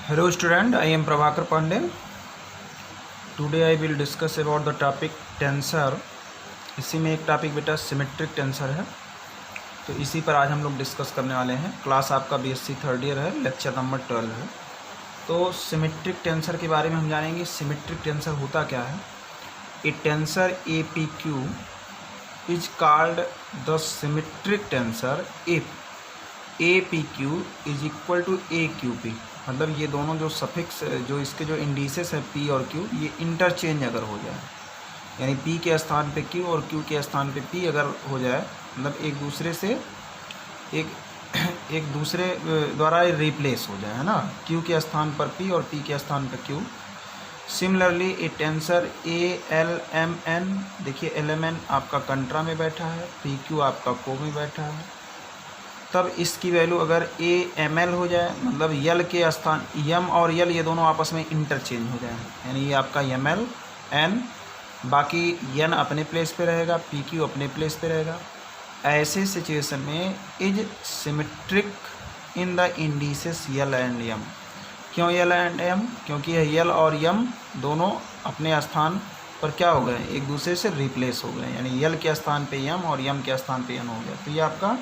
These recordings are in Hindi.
Hello student, I am Prabhakar Pandey. Today I will discuss about the topic tensor. इसी में एक टॉपिक बेटा सिमेट्रिक टेंसर है, तो इसी पर आज हम लोग डिस्कस करने वाले हैं। क्लास आपका बीएससी थर्ड ईयर है, लेक्चर नंबर 12 है। तो सिमेट्रिक टेंसर के बारे में हम जानेंगे। सिमेट्रिक टेंसर होता क्या है। A tensor A P Q is called the symmetric tensor if A P Q is equal to A Q P. मतलब ये दोनों जो सफिक्स जो इसके जो इंडिसेस है पी और क्यू, ये इंटरचेंज अगर हो जाए, यानी पी के स्थान पे क्यू और क्यू के स्थान पे पी अगर हो जाए, मतलब एक दूसरे से एक दूसरे द्वारा रिप्लेस हो जाए, है ना। क्यू के स्थान पर पी और पी के स्थान पर q. Similarly a tensor a l m n, देखिए एल एम एन आपका कंट्रा में बैठा है, पी क्यू आपका को में बैठा है, तब इसकी वैल्यू अगर ए एम एल हो जाए, मतलब यल के स्थान यम और यल ये दोनों आपस में इंटरचेंज हो जाए, यानी ये आपका एम एल एन, बाकी यन अपने प्लेस पे रहेगा, पी क्यू अपने प्लेस पे रहेगा। ऐसे सिचुएशन में is symmetric in the indices L and M. क्यों यल एंड यम? क्योंकि यह यल और यम दोनों अपने स्थान पर क्या हो गए, एक दूसरे से रिप्लेस हो गए, यानी यल के स्थान पे यम और यम के स्थान पे यन हो गया। तो ये आपका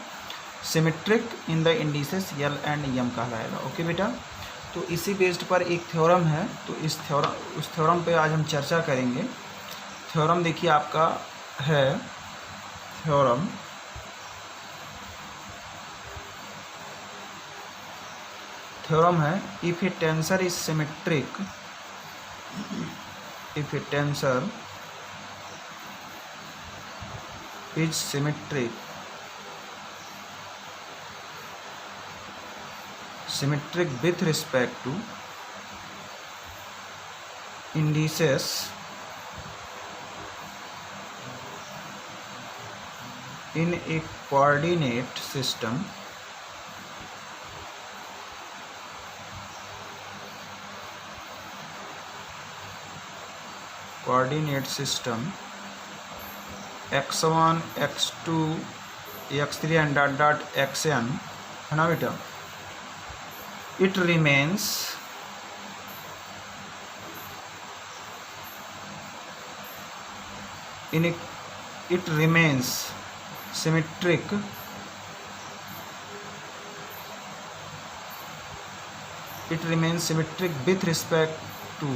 symmetric in the indices L and M कहलाएगा। ओके बेटा, तो इसी बेस्ड पर एक थ्योरम है, तो उस थ्योरम पे आज हम चर्चा करेंगे। थ्योरम देखिए आपका है, थ्योरम है if A tensor is symmetric, if A tensor is symmetric, symmetric with respect to indices in a coordinate system, x1 x2 x3 and dot dot xn, है ना बेटा। It remains symmetric with respect to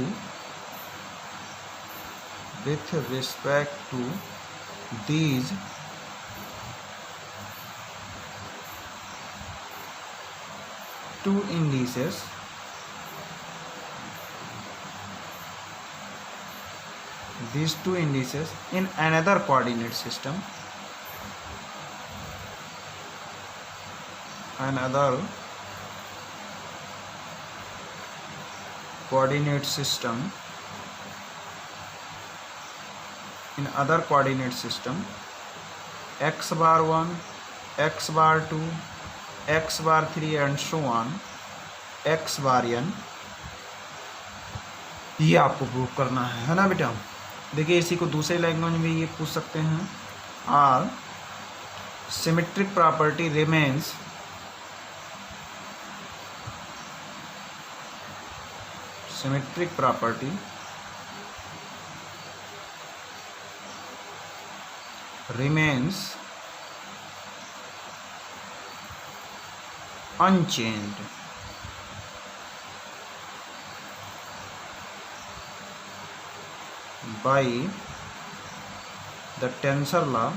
these two indices in another coordinate system, x bar 1 x bar 2 x bar 3 and so on x bar n। ये आपको प्रूव करना है ना बेटा। देखिए इसी को दूसरे लैंग्वेज में ये पूछ सकते हैं। Are symmetric property remains unchanged by the tensor law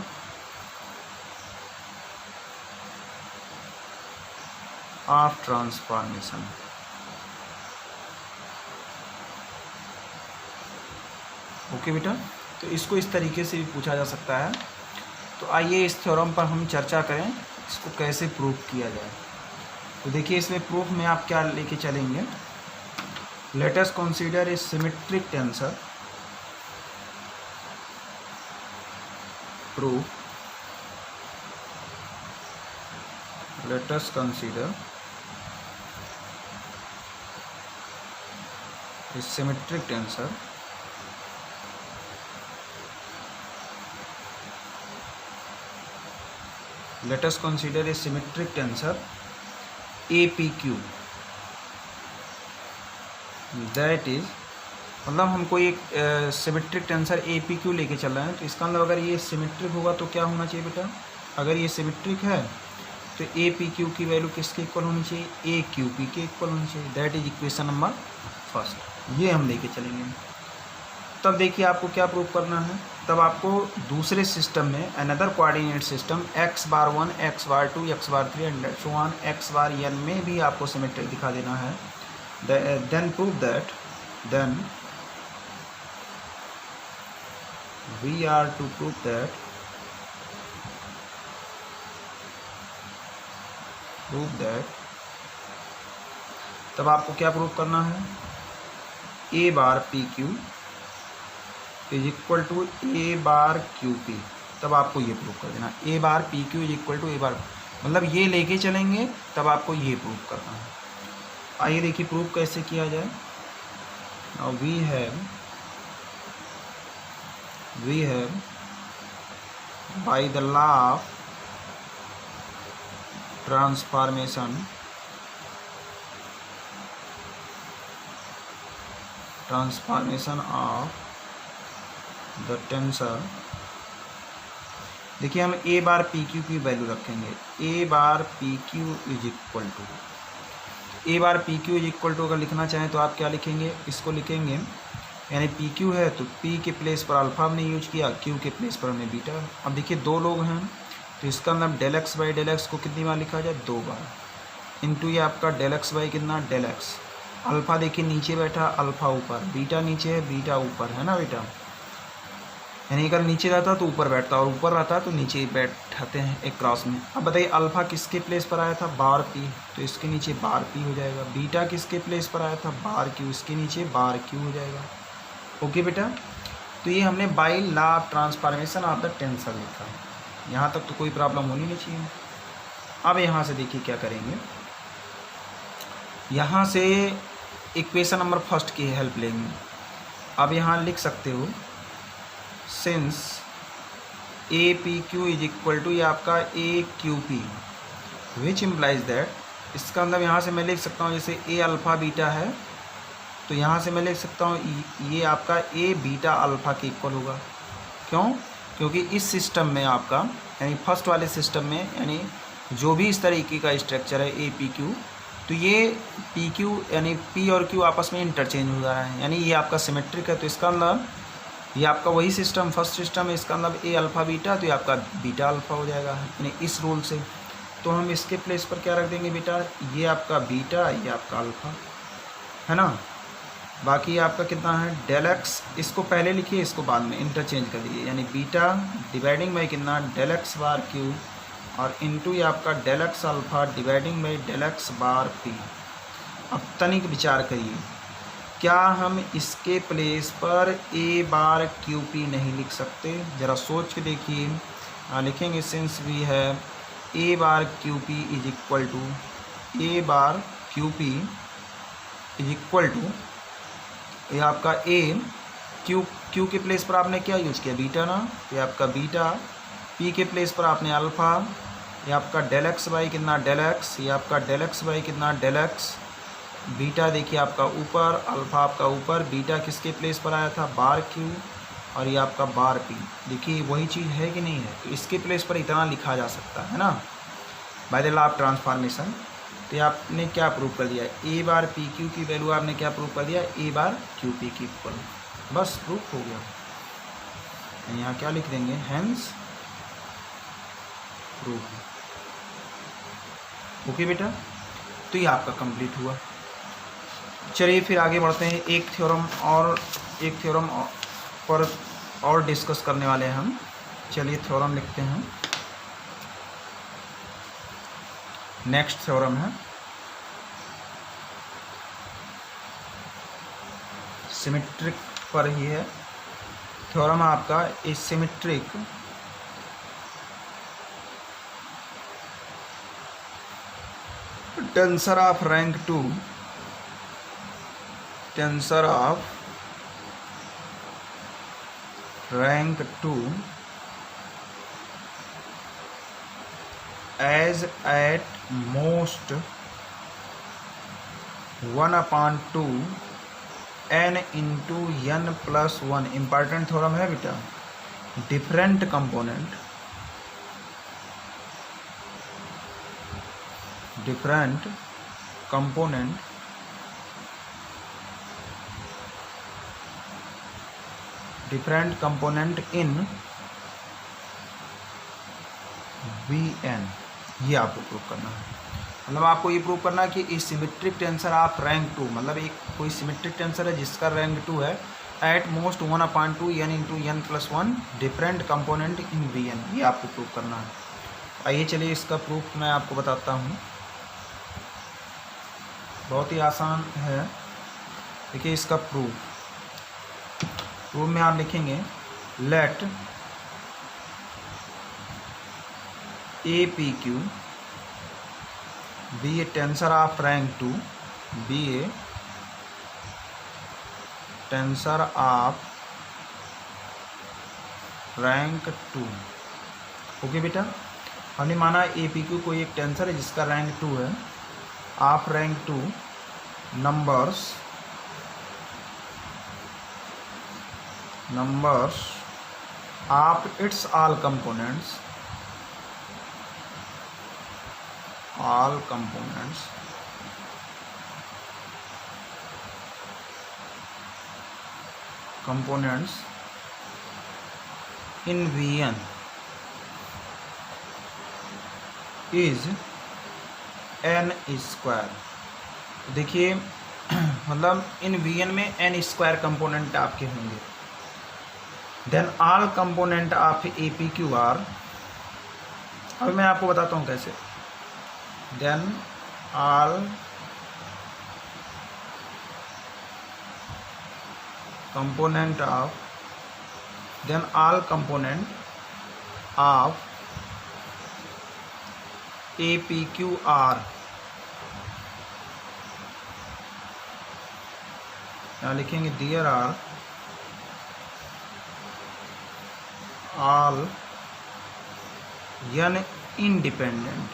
of transformation। Okay बेटा, तो इसको इस तरीके से भी पूछा जा सकता है। तो आइए इस थ्योरम पर हम चर्चा करें, इसको कैसे प्रूव किया जाए। तो देखिए इसमें प्रूफ में आप क्या लेके चलेंगे। Let us consider a symmetric tensor. Proof, let us consider a symmetric tensor let us consider a symmetric tensor APQ. That is, मतलब हमको एक symmetric tensor A P Q लेके चल रहे हैं, तो इसका मतलब अगर ये सिमेट्रिक होगा तो क्या होना चाहिए बेटा, अगर ये सिमेट्रिक है तो ए पी क्यू की वैल्यू किसके इक्वल होनी चाहिए, ए क्यू पी के इक्वल होनी चाहिए। That is equation number first, ये हम लेके चलेंगे। तब देखिए आपको क्या प्रूव करना है, तब आपको दूसरे सिस्टम में another coordinate system x bar 1 x bar 2 x bar 3 and so on x bar n में भी आपको सिमेट्रिक दिखा देना है। Then prove that, then we are to prove that तब आपको क्या प्रूव करना है, A bar P Q is equal to A bar Q P. तब आपको ये प्रूव कर देना, A bar P Q is equal to A bar, मतलब ये लेके चलेंगे तब आपको ये प्रूव करना है। आइए देखिए प्रूव कैसे किया जाए। Now we have by the law of transformation of the tensor, देखिए हम ए बार पी क्यू की वैल्यू रखेंगे, A bar P Q is equal to, A bar P Q is equal to अगर लिखना चाहें तो आप क्या लिखेंगे, इसको लिखेंगे, यानी पी क्यू है तो पी के प्लेस पर अल्फ़ा हमने यूज किया, क्यू के प्लेस पर हमने बीटा। अब देखिए दो लोग हैं तो इसका मतलब del x by del x को कितनी बार लिखा जाए, 2 बार, इंटू ये आपका डेल एक्स बाई कितना डेल एक्स। अल्फ़ा देखिए नीचे बैठा, अल्फ़ा ऊपर, बीटा नीचे है, बीटा ऊपर है ना बेटा, यानी अगर नीचे रहता तो ऊपर बैठता और ऊपर रहता तो नीचे बैठाते हैं एक क्रॉस में। अब बताइए अल्फ़ा किसके प्लेस पर आया था, बार पी, तो इसके नीचे बार पी हो जाएगा। बीटा किसके प्लेस पर आया था, बार क्यू, इसके नीचे बार क्यू हो जाएगा। ओके बेटा, तो ये हमने by law of transformation of the tensor लिखा है। यहाँ तक तो कोई प्रॉब्लम होनी नहीं चाहिए। अब यहाँ से देखिए क्या करेंगे, यहाँ से इक्वेशन नंबर फर्स्ट की हेल्प लेंगे। अब यहाँ लिख सकते हो since A P Q is equal to ये आपका A Q P which implies that, इसका मतलब यहाँ से मैं लिख सकता हूँ जैसे ए अल्फ़ा बीटा है तो यहाँ से मैं लिख सकता हूँ ये आपका ए बीटा अल्फ़ा के इक्वल होगा। क्यों, क्योंकि इस सिस्टम में आपका यानी फर्स्ट वाले सिस्टम में यानी जो भी इस तरीके का स्ट्रक्चर है ए पी क्यू, तो ये पी क्यू यानी पी और क्यू आपस में इंटरचेंज हो रहा है, यानी ये आपका सिमेट्रिक है, तो इसका मतलब ये आपका वही सिस्टम फर्स्ट सिस्टम है, इसका मतलब ए अल्फ़ा बीटा तो ये आपका बीटा अल्फ़ा हो जाएगा यानी इस रूल से। तो हम इसके प्लेस पर क्या रख देंगे बेटा, ये आपका बीटा, ये आपका अल्फ़ा है ना। बाकी आपका कितना है डेल एक्स, इसको पहले लिखिए इसको बाद में इंटरचेंज कर दीजिए, यानी बीटा डिवाइडिंग बाई कितना डेल एक्स बार क्यू और इनटू ये आपका del x alpha dividing by del x bar p. अब तनिक विचार करिए, क्या हम इसके प्लेस पर ए बार क्यू पी नहीं लिख सकते, ज़रा सोच के देखिए। लिखेंगे सिंस वी है A bar Q P is equal to A bar Q P is equal to ये आपका ए क्यू के प्लेस पर आपने क्या यूज किया, बीटा ना, तो ये आपका बीटा, पी के प्लेस पर आपने अल्फ़ा, ये आपका डेल एक्स बाई कितना डेल एक्स, ये आपका डेल एक्स बाई कितना डेल एक्स, बीटा देखिए आपका ऊपर, अल्फ़ा आपका ऊपर, बीटा किसके प्लेस पर आया था बार क्यू और ये आपका बार पी। देखिए वही चीज़ है कि नहीं है, तो इसके प्लेस पर इतना लिखा जा सकता है ना by the law of transformation. तो ये आपने क्या प्रूव कर दिया, ए बार पी क्यू की वैल्यू आपने क्या प्रूव कर दिया, ए बार क्यू पी की इक्वल, बस प्रूफ हो गया। यहाँ क्या लिख देंगे, हैंस प्रूफ। ओके बेटा, तो ये आपका कंप्लीट हुआ। चलिए फिर आगे बढ़ते हैं, एक थ्योरम पर और डिस्कस करने वाले हैं हम। चलिए थ्योरम लिखते हैं। नेक्स्ट थ्योरम है सिमेट्रिक पर ही है। थ्योरम आपका A symmetric tensor of rank 2 as at most 1/2 n into n plus 1 important theorem है बेटा। डिफरेंट कंपोनेंट इन Vn, ये आपको प्रूव करना है। मतलब आपको ये प्रूव करना है कि इस सिमेट्रिक टेंसर आप रैंक 2, मतलब एक कोई सिमेट्रिक टेंसर है जिसका रैंक 2 है, at most 1/2 n into n plus 1 different component in Vn, ये आपको प्रूव करना है। आइए चलिए इसका प्रूफ मैं आपको बताता हूँ। बहुत ही आसान है। देखिए इसका प्रूफ में आप लिखेंगे late APQ be a tensor of rank 2, be a tensor of rank 2। Okay बेटा, हमने माना APQ कोई एक टेंसर है जिसका रैंक 2 है, of rank 2 numbers of its all components in Vn is n square. देखिए मतलब इन Vn में n स्क्वायर कंपोनेंट आपके होंगे। Then all component of APQ are, अब मैं आपको बताता हूँ कैसे। Then all component of APQ are, यहाँ लिखेंगे there are all n independent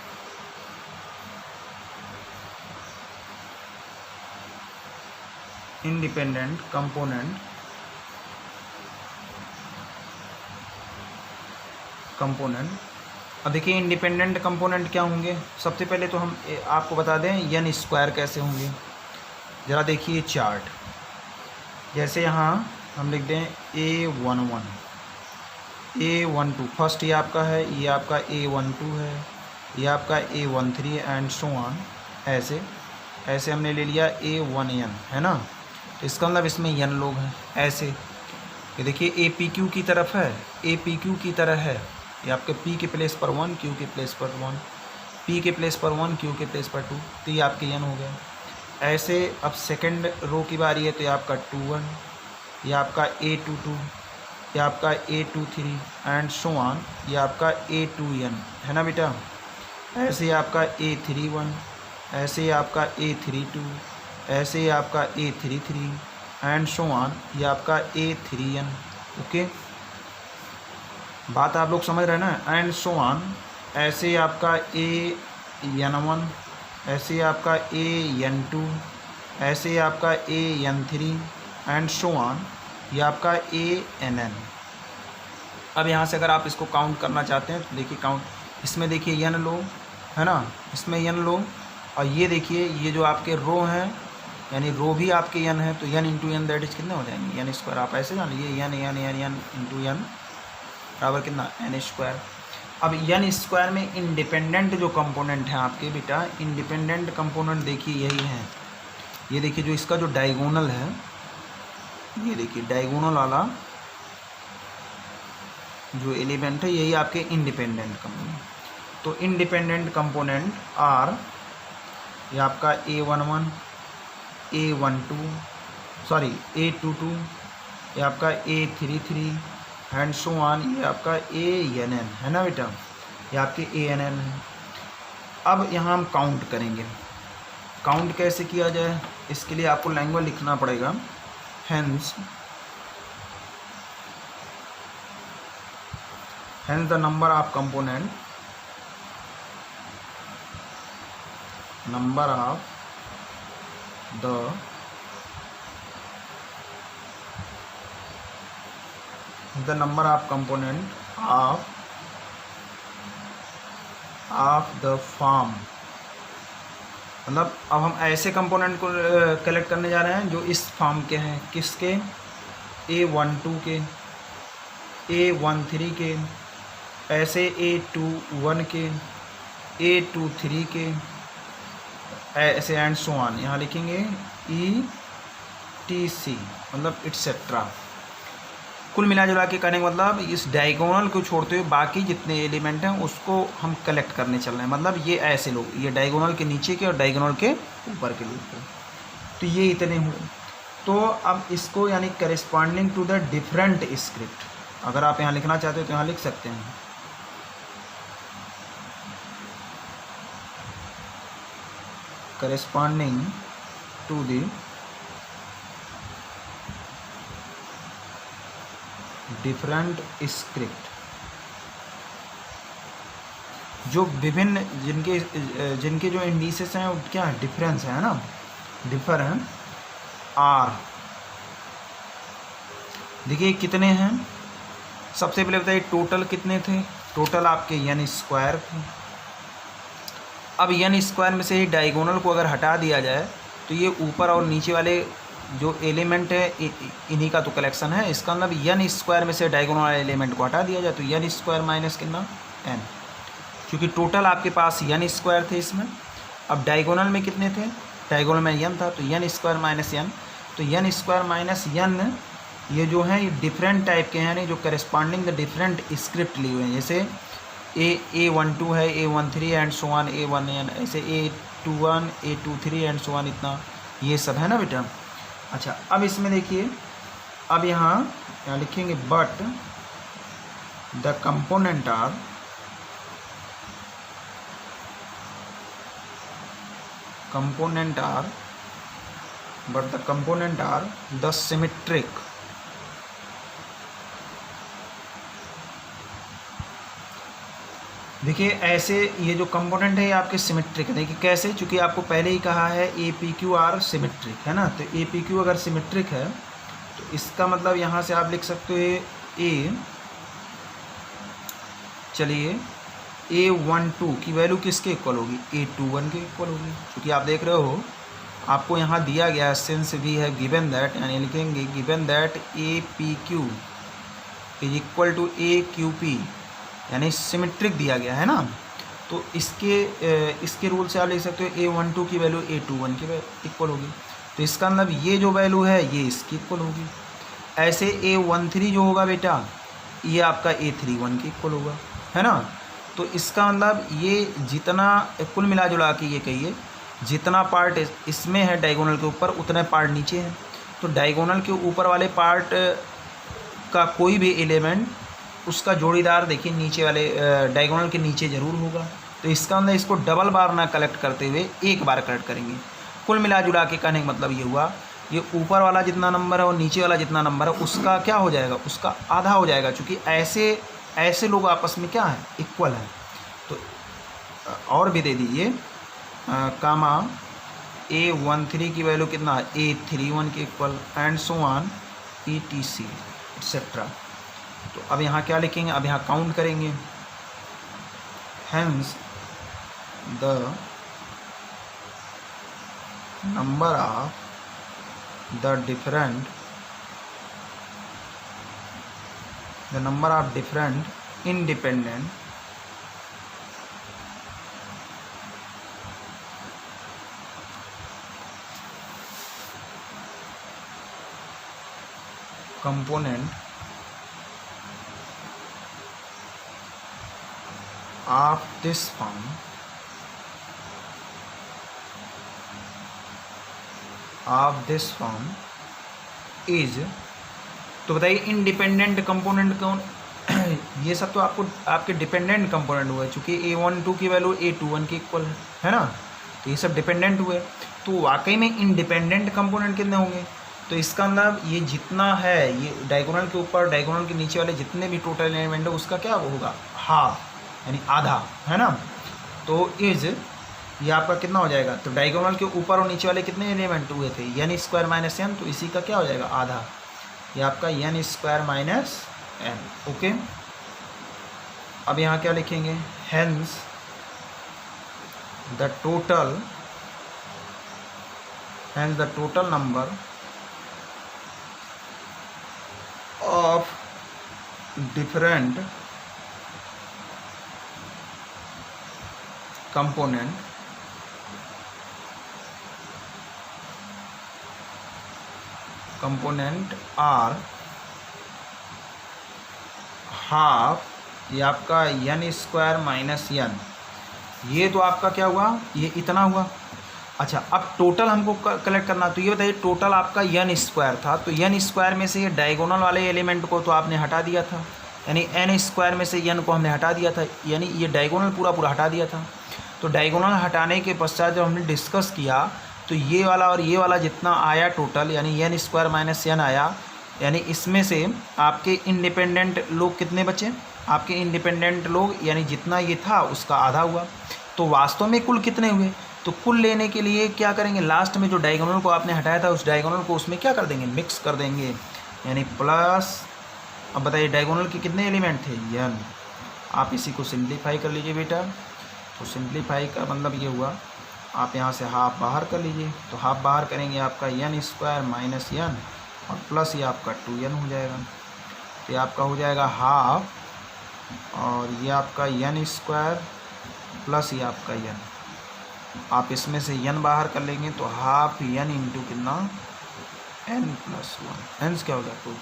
component. अब देखिए इंडिपेंडेंट कंपोनेंट क्या होंगे। सबसे पहले तो हम आपको बता दें n स्क्वायर कैसे होंगे। ज़रा देखिए चार्ट, जैसे यहाँ हम लिख दें A11 A12, फर्स्ट ये आपका है, ये आपका A12 है, ये आपका A13 एंड सो ऑन, ऐसे हमने ले लिया A1n, है ना। तो इसका मतलब इसमें n लोग हैं। ऐसे ये देखिए APQ की तरफ है, APQ की तरह है, ये आपके P के प्लेस पर 1, Q के प्लेस पर 1, P के प्लेस पर 1, Q के प्लेस पर 2, तो ये आपके n हो गए। ऐसे अब सेकंड रो की बारी है, तो ये आपका 21, ये आपका A22, ये आपका A23 एंड सो ऑन, ये आपका A2n, है ना बेटा। ऐसे ही आपका A31, ऐसे ही आपका A32, ऐसे ही आपका A33 एंड सो ऑन, ये आपका A3n। ओके, बात आप लोग समझ रहे हैं ना। एंड सो ऑन, ऐसे ही आपका AN1, ऐसे ही आपका AN2, ऐसे ही आपका AN3 एंड सो ऑन, ये आपका ANN। अब यहाँ से अगर आप इसको काउंट करना चाहते हैं तो देखिए काउंट, इसमें देखिए n लो, है ना, इसमें n लो, और ये देखिए ये जो आपके रो हैं, यानी रो भी आपके n है, तो n into n that is कितने हो जाएंगे, n स्क्वायर। आप ऐसे जान लीजिए n इंटू n बराबर कितना, n स्क्वायर। अब n स्क्वायर में इंडिपेंडेंट जो कंपोनेंट हैं आपके बेटा, इंडिपेंडेंट कंपोनेंट देखिए यही हैं। ये देखिए जो इसका जो डायगोनल है, ये देखिए डायगोनल वाला जो एलिमेंट है, यही आपके इंडिपेंडेंट कंपोनेंट। तो इंडिपेंडेंट कंपोनेंट आर, ये आपका A11, A22, ये आपका A33 एंड सो ऑन, ये आपका ANN, है ना बेटा, ये आपके ANN है। अब यहाँ हम काउंट करेंगे। काउंट कैसे किया जाए, इसके लिए आपको लैंग्वेज लिखना पड़ेगा। Hence the number of component, the number of component of the form, मतलब अब हम ऐसे कंपोनेंट को कलेक्ट करने जा रहे हैं जो इस फॉर्म के हैं, किसके, A12 के, A13 के, ऐसे A21 के, A23 के, ऐसे एंड सो ऑन, यहाँ लिखेंगे ETC, मतलब एटसेट्रा। कुल मिला जुला के कहने का मतलब इस डायगोनल को छोड़ते हुए बाकी जितने एलिमेंट हैं उसको हम कलेक्ट करने चल रहे हैं। मतलब ये ऐसे लोग, ये डायगोनल के नीचे के और डायगोनल के ऊपर के लोग को, तो ये इतने हुए। तो अब इसको यानी corresponding to the different script, अगर आप यहाँ लिखना चाहते हो तो यहाँ लिख सकते हैं, corresponding to the different script, जो विभिन्न जिनके जो इंडिसेस हैं वो क्या है, डिफरेंस है ना, डिफर हैं, आर। देखिए कितने हैं, सबसे पहले बताइए टोटल कितने थे, टोटल आपके n स्क्वायर थे। अब n स्क्वायर में से डायगोनल को अगर हटा दिया जाए तो ये ऊपर और नीचे वाले जो एलिमेंट है इन्हीं का तो कलेक्शन है। इसका मतलब n स्क्वायर में से डायगोनल वाले एलिमेंट को हटा दिया जाए तो n स्क्वायर माइनस कितना, n, क्योंकि टोटल आपके पास n स्क्वायर थे इसमें। अब डायगोनल में कितने थे, डायगोनल में n था, तो n स्क्वायर माइनस n, तो n स्क्वायर माइनस n ये जो हैं ये डिफरेंट टाइप के हैं, यानी जो करेस्पॉन्डिंग द डिफरेंट स्क्रिप्ट लिए हुए हैं। जैसे A12 है, A13 and so on, A1n, ऐसे A21, A23 and so on, इतना ये सब है ना बेटा। अच्छा अब इसमें देखिए, अब यहाँ लिखेंगे but the component are the symmetric, देखिए ऐसे ये जो कंपोनेंट है ये आपके सिमेट्रिक है। देखिए कैसे, चूँकि आपको पहले ही कहा है APQR सिमेट्रिक है ना, तो APQ अगर सिमेट्रिक है तो इसका मतलब यहाँ से आप लिख सकते हो चलिए A12 की वैल्यू किसके इक्वल होगी, A21 के इक्वल होगी। क्योंकि आप देख रहे हो आपको यहाँ दिया गया since we have given that, यानी लिखेंगे given that APQ is equal to AQP, यानी सिमेट्रिक दिया गया है ना, तो इसके रूल से आप लिख सकते हो A12 की वैल्यू A21 के इक्वल होगी, तो इसका मतलब ये जो वैल्यू है ये इसकी इक्वल होगी। ऐसे A13 जो होगा बेटा ये आपका A31 के इक्वल होगा, है ना। तो इसका मतलब ये जितना कुल मिला जुला के ये कहिए जितना पार्ट इसमें है डायगोनल के ऊपर उतने पार्ट नीचे हैं, तो डायगोनल के ऊपर वाले पार्ट का कोई भी एलिमेंट उसका जोड़ीदार देखिए नीचे वाले डायगोनल के नीचे ज़रूर होगा। तो इसका मतलब इसको डबल बार ना कलेक्ट करते हुए एक बार कलेक्ट करेंगे। कुल मिला जुला के कहने का मतलब ये हुआ, ये ऊपर वाला जितना नंबर है और नीचे वाला जितना नंबर है उसका क्या हो जाएगा, उसका आधा हो जाएगा, क्योंकि ऐसे लोग आपस में क्या है, इक्वल है। तो और भी दे दीजिए कामा A13 की वैल्यू कितना, A31 के equal and so on ETC etcetera. तो अब यहाँ क्या लिखेंगे, अब यहाँ काउंट करेंगे, hence the number of different independent component of this form is, तो बताइए इंडिपेंडेंट कंपोनेंट कौन ये सब तो आपके डिपेंडेंट कंपोनेंट हुए, चूँकि A12 की वैल्यू A21 के इक्वल है ना, तो ये सब डिपेंडेंट हुए। तो वाकई में इंडिपेंडेंट कंपोनेंट कितने होंगे, तो इसका मतलब ये जितना है ये डायगोनल के ऊपर डायगोनल के नीचे वाले जितने भी टोटल एलिमेंट है उसका क्या होगा, हाफ, यानी आधा, है ना। तो इज ये आपका कितना हो जाएगा, तो डायगोनल के ऊपर और नीचे वाले कितने एलिमेंट हुए थे, n स्क्वायर माइनस n, तो इसी का क्या हो जाएगा, आधा। ये आपका n square minus n. Okay, अब यहाँ क्या लिखेंगे, hence the total number of different component are half, ये आपका n स्क्वायर माइनस n, ये तो आपका क्या हुआ, ये इतना हुआ। अच्छा, अब टोटल हमको कलेक्ट करना, तो ये बताइए टोटल आपका n स्क्वायर था, तो n स्क्वायर में से ये डायगोनल वाले एलिमेंट को तो आपने हटा दिया था, यानी n स्क्वायर में से n को हमने हटा दिया था, यानी ये डायगोनल पूरा हटा दिया था। तो डायगोनल हटाने के पश्चात जब हमने डिस्कस किया तो ये वाला और ये वाला जितना आया टोटल, यानी n स्क्वायर माइनस n आया, यानी इसमें से आपके इंडिपेंडेंट लोग कितने बचे, आपके इंडिपेंडेंट लोग यानी जितना ये था उसका आधा हुआ। तो वास्तव में कुल कितने हुए, तो कुल लेने के लिए क्या करेंगे, लास्ट में जो डायगोनल को आपने हटाया था उस डायगोनल को उसमें क्या कर देंगे, मिक्स कर देंगे, यानी प्लस। अब बताइए डायगोनल के कितने एलिमेंट थे, n। आप इसी को सिंप्लीफाई कर लीजिए बेटा, तो सिंप्लीफाई का मतलब ये हुआ, आप यहाँ से हाफ बाहर कर लीजिए, तो हाफ बाहर करेंगे आपका n स्क्वायर माइनस n और प्लस ये आपका 2n हो जाएगा। तो ये आपका हो जाएगा हाफ, और ये आपका n स्क्वायर प्लस ये आपका n, आप इसमें से n बाहर कर लेंगे तो हाफ n इंटू कितना, n प्लस 1, एंस क्या हो गया 2।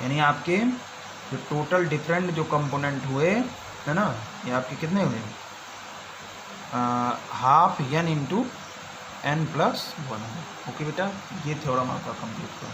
यानी आपके जो टोटल डिफरेंट जो कंपोनेंट हुए है ना, ये आपके कितने हुए, half n into n plus 1। Okay बेटा, ये थ्योरम आपका कंप्लीट हुआ।